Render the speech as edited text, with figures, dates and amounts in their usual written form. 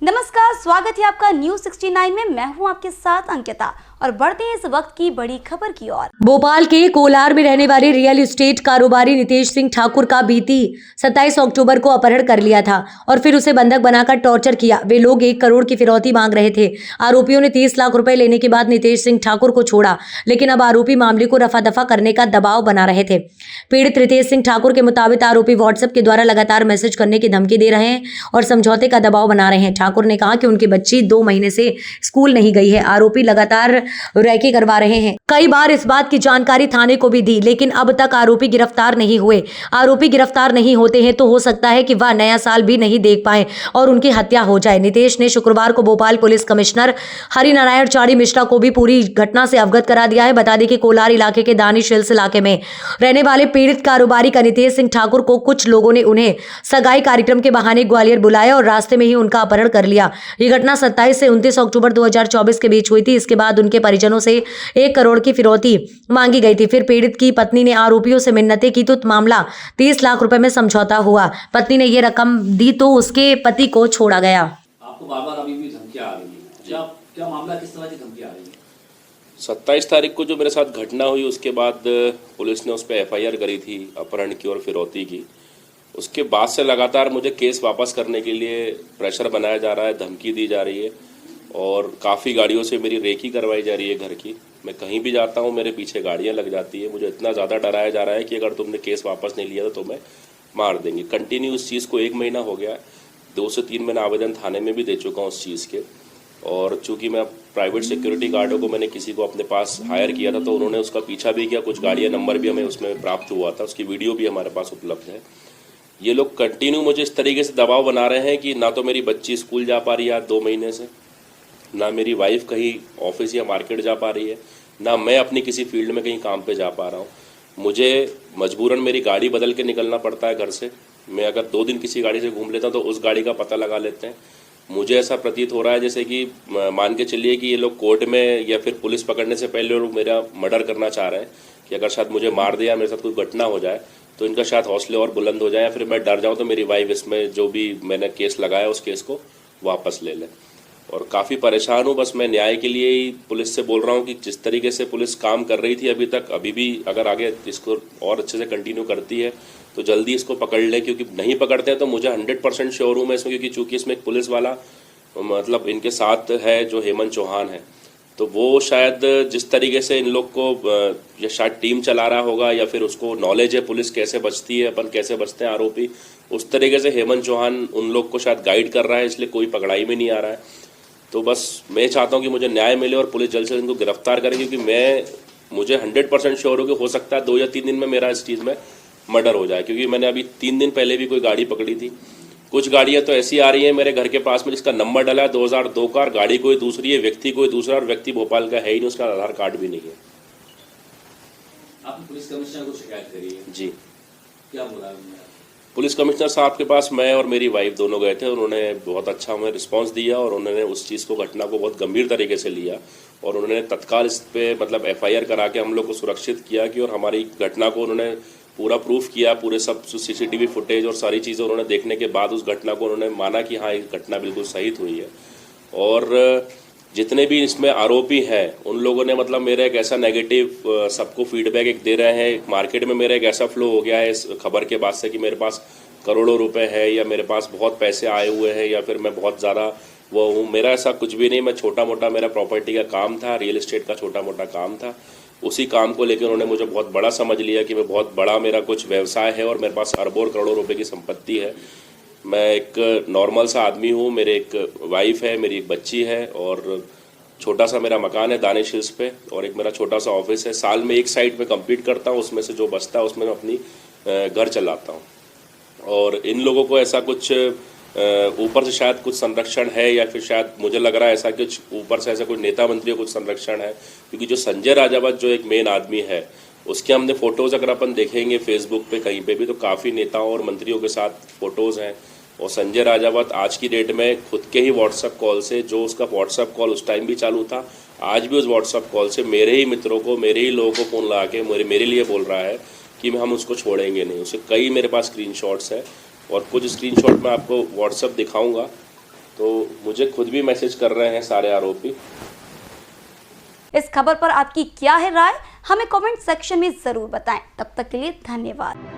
नमस्कार, स्वागत है आपका न्यूज 69 में। मैं हूं आपके साथ अंकिता और बढ़ते हैं इस वक्त की बड़ी खबर की ओर। भोपाल के कोलार में रहने वाले रियल एस्टेट कारोबारी नितेश सिंह ठाकुर का बीती 27 अक्टूबर को अपहरण कर लिया था और फिर उसे बंधक बनाकर टॉर्चर किया। वे लोग 1 करोड़ की फिरौती मांग रहे थे। आरोपियों ने 30 लाख रुपए लेने के बाद नितेश सिंह ठाकुर को छोड़ा, लेकिन अब आरोपी मामले को रफा दफा करने का दबाव बना रहे थे। पीड़ित नितेश सिंह ठाकुर के मुताबिक आरोपी व्हाट्सएप के द्वारा लगातार मैसेज करने की धमकी दे रहे हैं और समझौते का दबाव बना रहे हैं। ठाकुर ने कहा कि उनकी बच्ची 2 महीने से स्कूल नहीं गई है। आरोपी लगातार रैकी करवा रहे हैं। कई बार इस बात की जानकारी थाने को भी दी, लेकिन अब तक आरोपी गिरफ्तार नहीं हुए। आरोपी गिरफ्तार नहीं होते हैं तो हो सकता है कि वह नया साल भी नहीं देख पाए और उनकी हत्या हो जाए। नितेश ने शुक्रवार को भोपाल पुलिस कमिश्नर हरिनारायण चारी मिश्रा को भी पूरी घटना से अवगत करा दिया है। बता दें कि कोलार इलाके के दानिश हिल्स इलाके में रहने वाले पीड़ित कारोबारी का नितेश सिंह ठाकुर को कुछ लोगों ने उन्हें सगाई कार्यक्रम के बहाने ग्वालियर बुलाया और रास्ते में ही उनका अपहरण कर लिया। ये घटना 27 से 29 अक्टूबर 2024 के बीच हुई थी। इसके बाद उनके परिजनों से 1 करोड़ की फिरौती मांगी गई थी। फिर पीड़ित की पत्नी ने आरोपियों से मिन्नतें की तो मामला 30 लाख रुपए में समझौता हुआ। पत्नी ने ये रकम दी तो उसके पति को छोड़ा गया। आपको बार-बार अभी भी धमकियां आ रही हैं। क्या मामला किस तरह की धमकियां आ रही है? 27 तारीख को जो मेरे साथ घटना हुई उसके बाद पुलिस ने उस पर FIR करी थी अपहरण की और फिरौती की। उसके बाद से लगातार मुझे केस वापस करने के लिए प्रेशर बनाया जा रहा है, धमकी दी जा रही है और काफ़ी गाड़ियों से मेरी रेकी करवाई जा रही है घर की। मैं कहीं भी जाता हूँ मेरे पीछे गाड़ियाँ लग जाती है। मुझे इतना ज़्यादा डराया जा रहा है कि अगर तुमने केस वापस नहीं लिया तो तुम्हें मार देंगे। कंटिन्यू इस चीज़ को 1 महीना हो गया है। 2 से 3 मैंने आवेदन थाने में भी दे चुका हूँ उस चीज़ के। और चूंकि मैं प्राइवेट सिक्योरिटी गार्डों को मैंने किसी को अपने पास हायर किया था तो उन्होंने उसका पीछा भी किया। कुछ गाड़ियाँ नंबर भी हमें उसमें प्राप्त हुआ था, उसकी वीडियो भी हमारे पास उपलब्ध है। ये लोग कंटिन्यू मुझे इस तरीके से दबाव बना रहे हैं कि ना तो मेरी बच्ची स्कूल जा पा रही है 2 महीने से, ना मेरी वाइफ कहीं ऑफिस या मार्केट जा पा रही है, ना मैं अपनी किसी फील्ड में कहीं काम पे जा पा रहा हूँ। मुझे मजबूरन मेरी गाड़ी बदल के निकलना पड़ता है घर से। मैं अगर 2 दिन किसी गाड़ी से घूम लेता हूँ तो उस गाड़ी का पता लगा लेते हैं। मुझे ऐसा प्रतीत हो रहा है जैसे कि मान के चलिए कि ये लोग कोर्ट में या फिर पुलिस पकड़ने से पहले लोग मेरा मर्डर करना चाह रहे हैं कि अगर शायद मुझे मार दे या मेरे साथ कोई घटना हो जाए तो इनका शायद हौसले और बुलंद हो जाए या फिर मैं डर जाऊं तो मेरी वाइफ इसमें जो भी मैंने केस लगाया उस केस को वापस ले ले। और काफ़ी परेशान हूँ। बस मैं न्याय के लिए ही पुलिस से बोल रहा हूँ कि जिस तरीके से पुलिस काम कर रही थी अभी तक, अभी भी अगर आगे इसको और अच्छे से कंटिन्यू करती है तो जल्दी इसको पकड़ लें, क्योंकि नहीं पकड़ते हैं तो मुझे 100% श्योर हूँ मैं इसमें, क्योंकि चूँकि इसमें एक पुलिस वाला मतलब इनके साथ है जो हेमंत चौहान है, तो वो शायद जिस तरीके से इन लोग को या शायद टीम चला रहा होगा या फिर उसको नॉलेज है पुलिस कैसे बचती है, अपन कैसे बचते हैं आरोपी, उस तरीके से हेमंत चौहान उन लोग को शायद गाइड कर रहा है, इसलिए कोई पकड़ाई में नहीं आ रहा है। तो बस मैं चाहता हूँ कि मुझे न्याय मिले और पुलिस जल्द से जल्द इनको गिरफ्तार करे, क्योंकि मुझे 100% श्योर हूँ कि हो सकता है 2 या 3 दिन में मेरा इस चीज़ में मर्डर हो जाए। क्योंकि मैंने अभी 3 दिन पहले भी कोई गाड़ी पकड़ी थी। कुछ गाड़ियाँ तो ऐसी आ रही हैं मेरे घर के पास में जिसका नंबर डला है 2002 का, और गाड़ी कोई दूसरी है, व्यक्ति कोई दूसरा, और व्यक्ति भोपाल का है ही नहीं, उसका आधार कार्ड भी नहीं है। आपने पुलिस कमिश्नर को शिकायत करी है? जी। क्या बोला उन्होंने? पुलिस कमिश्नर साहब के पास मैं और मेरी वाइफ दोनों गए थे। उन्होंने बहुत अच्छा हमें रिस्पांस दिया और उन्होंने उस चीज़ को, घटना को बहुत गंभीर तरीके से लिया और उन्होंने तत्काल इस पे मतलब FIR करा के हम लोग को सुरक्षित किया कि, और हमारी घटना को उन्होंने पूरा प्रूफ किया, पूरे सब CCTV फुटेज और सारी चीज़ें उन्होंने देखने के बाद उस घटना को उन्होंने माना कि हाँ ये घटना बिल्कुल सही हुई है। और जितने भी इसमें आरोपी हैं उन लोगों ने मतलब मेरा एक ऐसा नेगेटिव सबको फीडबैक एक दे रहे हैं। मार्केट में मेरा एक ऐसा फ्लो हो गया है इस खबर के बाद से कि मेरे पास करोड़ों रुपए है या मेरे पास बहुत पैसे आए हुए हैं या फिर मैं बहुत ज़्यादा वो हूँ। मेरा ऐसा कुछ भी नहीं। मैं छोटा मोटा, मेरा प्रॉपर्टी का काम था, रियल एस्टेट का छोटा मोटा काम था। उसी काम को लेकर उन्होंने मुझे बहुत बड़ा समझ लिया कि मैं बहुत बड़ा, मेरा कुछ व्यवसाय है और मेरे पास अरबों और करोड़ों रुपए की संपत्ति है। मैं एक नॉर्मल सा आदमी हूँ। मेरे एक वाइफ है, मेरी एक बच्ची है और छोटा सा मेरा मकान है दानिश हिल्स पे, और एक मेरा छोटा सा ऑफिस है। साल में 1 साइट में कंप्लीट करता हूँ, उसमें से जो बचता है उसमें मैं अपनी घर चलाता हूँ। और इन लोगों को ऐसा कुछ ऊपर से शायद कुछ संरक्षण है या फिर शायद मुझे लग रहा है ऐसा कुछ ऊपर से ऐसा कोई नेता मंत्री को कुछ संरक्षण है, क्योंकि जो संजय राजावत जो एक मेन आदमी है उसके हमने फ़ोटोज़ अगर अपन देखेंगे फेसबुक पे कहीं पे भी तो काफ़ी नेताओं और मंत्रियों के साथ फ़ोटोज़ हैं। और संजय राजावत आज की डेट में खुद के ही व्हाट्सएप कॉल से, जो उसका व्हाट्सएप कॉल उस टाइम भी चालू था, आज भी उस व्हाट्सएप कॉल से मेरे ही मित्रों को, मेरे ही लोगों को फ़ोन लगा के मेरे लिए बोल रहा है कि हम उसको छोड़ेंगे नहीं। उससे कई मेरे पास स्क्रीनशॉट्स हैं और कुछ स्क्रीनशॉट मैं आपको व्हाट्सएप दिखाऊंगा तो मुझे खुद भी मैसेज कर रहे हैं सारे आरोपी। इस खबर पर आपकी क्या है राय, हमें कमेंट सेक्शन में जरूर बताएं। तब तक के लिए धन्यवाद।